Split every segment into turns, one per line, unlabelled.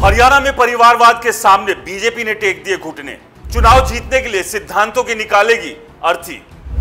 हरियाणा में परिवारवाद के सामने बीजेपी ने टेक दिए घुटने। चुनाव जीतने के लिए सिद्धांतों की निकालेगी अर्थी।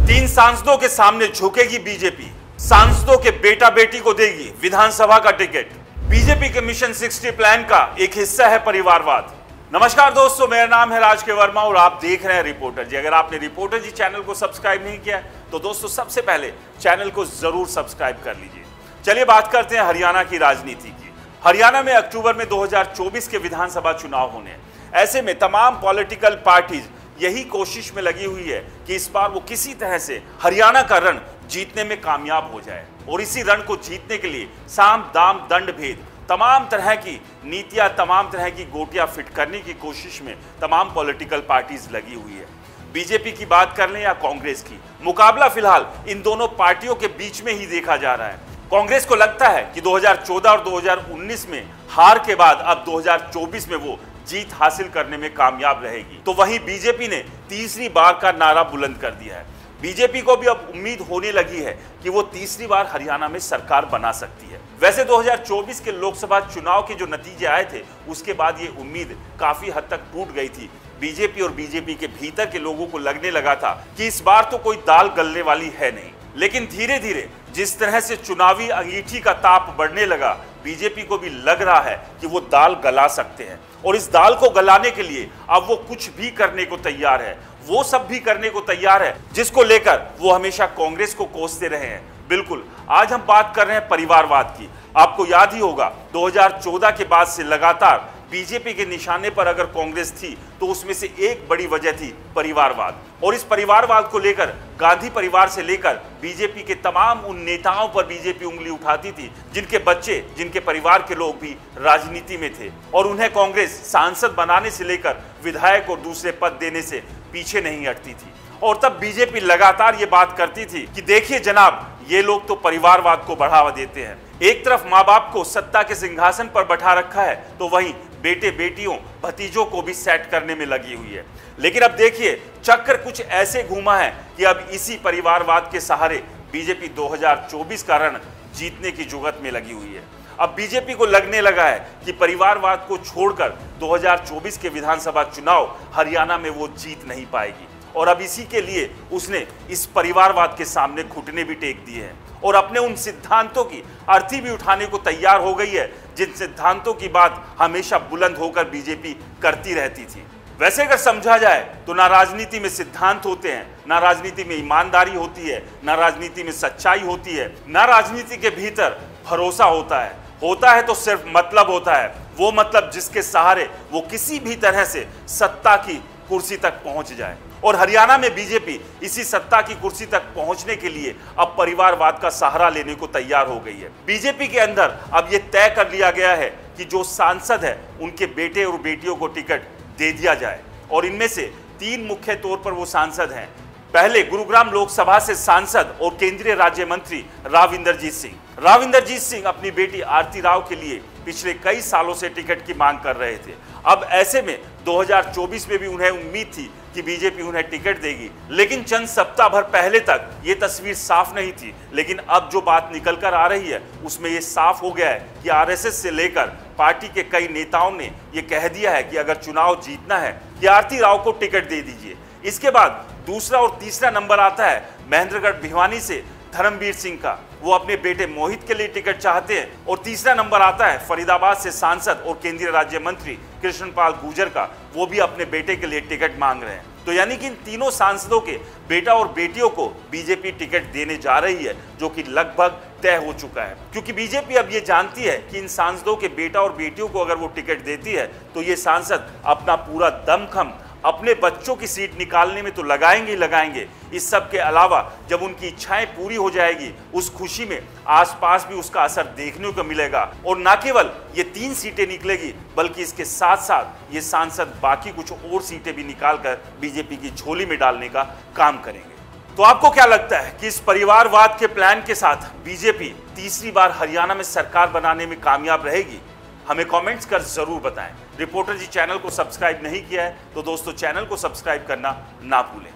3 सांसदों के सामने झुकेगी बीजेपी। सांसदों के बेटा बेटी को देगी विधानसभा का टिकट। बीजेपी के मिशन 60 प्लान का एक हिस्सा है परिवारवाद। नमस्कार दोस्तों, मेरा नाम है राज के वर्मा और आप देख रहे हैं रिपोर्टर जी। अगर आपने रिपोर्टर जी चैनल को सब्सक्राइब नहीं किया तो दोस्तों सबसे पहले चैनल को जरूर सब्सक्राइब कर लीजिए। चलिए बात करते हैं हरियाणा की राजनीति की। हरियाणा में अक्टूबर में 2024 के विधानसभा चुनाव होने हैं। ऐसे में तमाम पॉलिटिकल पार्टीज यही कोशिश में लगी हुई है कि इस बार वो किसी तरह से हरियाणा का रण जीतने में कामयाब हो जाए। और इसी रण को जीतने के लिए साम दाम दंड भेद तमाम तरह की नीतियां, तमाम तरह की गोटियां फिट करने की कोशिश में तमाम पॉलिटिकल पार्टीज लगी हुई है। बीजेपी की बात कर लें या कांग्रेस की, मुकाबला फिलहाल इन दोनों पार्टियों के बीच में ही देखा जा रहा है। कांग्रेस को लगता है कि 2014 और 2019 में हार के बाद अब 2024 में वो जीत हासिल करने में कामयाब रहेगी। तो वहीं बीजेपी ने तीसरी बार का नारा बुलंद कर दिया है। बीजेपी को भी अब उम्मीद होने लगी है कि वो तीसरी बार हरियाणा में सरकार बना सकती है। वैसे 2024 के लोकसभा चुनाव के जो नतीजे आए थे उसके बाद ये उम्मीद काफी हद तक टूट गई थी। बीजेपी और बीजेपी के भीतर के लोगों को लगने लगा था कि इस बार तो कोई दाल गलने वाली है नहीं। लेकिन धीरे धीरे जिस तरह से चुनावी अंगीठी का ताप बढ़ने लगा, बीजेपी को भी लग रहा है कि वो दाल गला सकते हैं। और इस दाल को गलाने के लिए अब वो कुछ भी करने को तैयार है, वो सब भी करने को तैयार है जिसको लेकर वो हमेशा कांग्रेस को कोसते रहे हैं। बिल्कुल, आज हम बात कर रहे हैं परिवारवाद की। आपको याद ही होगा 2014 के बाद से लगातार बीजेपी के निशाने पर अगर कांग्रेस थी तो उसमें से एक बड़ी वजह थी परिवारवाद। और इस परिवारवाद को लेकर गांधी परिवार से लेकर बीजेपी के तमाम उन नेताओं पर बीजेपी उंगली उठाती थी जिनके बच्चे, जिनके परिवार के लोग भी राजनीति में थे। और उन्हें कांग्रेस सांसद बनाने से लेकर विधायक और दूसरे पद देने से पीछे नहीं हटती थी। और तब बीजेपी लगातार ये बात करती थी कि देखिए जनाब, ये लोग तो परिवारवाद को बढ़ावा देते हैं। एक तरफ माँ बाप को सत्ता के सिंहासन पर बैठा रखा है तो वहीं बेटे बेटियों भतीजों को भी सेट करने में लगी हुई है। लेकिन अब देखिए चक्कर कुछ ऐसे घूमा है कि अब इसी परिवारवाद के सहारे बीजेपी 2024 का रण जीतने की जुगत में लगी हुई है। अब बीजेपी को लगने लगा है कि परिवारवाद को छोड़कर 2024 के विधानसभा चुनाव हरियाणा में वो जीत नहीं पाएगी। और अब इसी के लिए उसने इस परिवारवाद के सामने घुटने भी टेक दिए हैं और अपने उन सिद्धांतों की अर्थी भी उठाने को तैयार हो गई है जिन सिद्धांतों की बात हमेशा बुलंद होकर बीजेपी करती रहती थी। वैसे अगर समझा जाए तो ना राजनीति में सिद्धांत होते हैं, ना राजनीति में ईमानदारी होती है, ना राजनीति में सच्चाई होती है, ना राजनीति के भीतर भरोसा होता है। होता है तो सिर्फ मतलब होता है, वो मतलब जिसके सहारे वो किसी भी तरह से सत्ता की कुर्सी तक पहुंच जाए। और हरियाणा में बीजेपी इसी सत्ता की कुर्सी तक पहुंचने के लिए अब परिवारवाद का सहारा लेने को तैयार हो गई है। बीजेपी के अंदर अब यह तय कर लिया गया है कि जो सांसद है उनके बेटे और बेटियों को टिकट दे दिया जाए। और इनमें से 3 मुख्य तौर पर वो सांसद हैं। पहले गुरुग्राम लोकसभा से सांसद और केंद्रीय राज्य मंत्री राव इंदरजीत सिंह। राव इंदरजीत सिंह अपनी बेटी आरती राव के लिए पिछले कई सालों से टिकट की मांग कर रहे थे। अब ऐसे में 2024 में भी उन्हें उम्मीद थी कि बीजेपी उन्हें टिकट देगी। लेकिन चंद सप्ताह भर पहले तक ये तस्वीर साफ नहीं थी। लेकिन अब जो बात निकल कर आ रही है उसमें ये साफ हो गया है कि आरएसएस से लेकर पार्टी के कई नेताओं ने ये कह दिया है कि अगर चुनाव जीतना है कि आरती राव को टिकट दे दीजिए। इसके बाद दूसरा और तीसरा नंबर आता है महेंद्रगढ़ भिवानी से धर्मवीर सिंह का, वो अपने बेटे मोहित के लिए टिकट चाहते हैं। और तीसरा नंबर आता है फरीदाबाद से सांसद और केंद्रीय राज्य मंत्री कृष्णपाल गुर्जर का, वो भी अपने बेटे के लिए टिकट मांग रहे हैं। तो यानी कि इन तीनों सांसदों के बेटा और बेटियों को बीजेपी टिकट देने जा रही है, जो कि लगभग तय हो चुका है। क्योंकि बीजेपी अब ये जानती है कि इन सांसदों के बेटा और बेटियों को अगर वो टिकट देती है तो ये सांसद अपना पूरा दमखम अपने बच्चों की सीट निकालने में तो लगाएंगे ही लगाएंगे। इस सब के अलावा जब उनकी इच्छाएं पूरी हो जाएगी उस खुशी में आसपास भी उसका असर देखने को मिलेगा। और न केवल ये 3 सीटें निकलेगी बल्कि इसके साथ साथ ये सांसद बाकी कुछ और सीटें भी निकालकर बीजेपी की झोली में डालने का काम करेंगे। तो आपको क्या लगता है कि इस परिवारवाद के प्लान के साथ बीजेपी तीसरी बार हरियाणा में सरकार बनाने में कामयाब रहेगी? हमें कमेंट्स कर जरूर बताएं। रिपोर्टर जी चैनल को सब्सक्राइब नहीं किया है तो दोस्तों चैनल को सब्सक्राइब करना ना भूलें।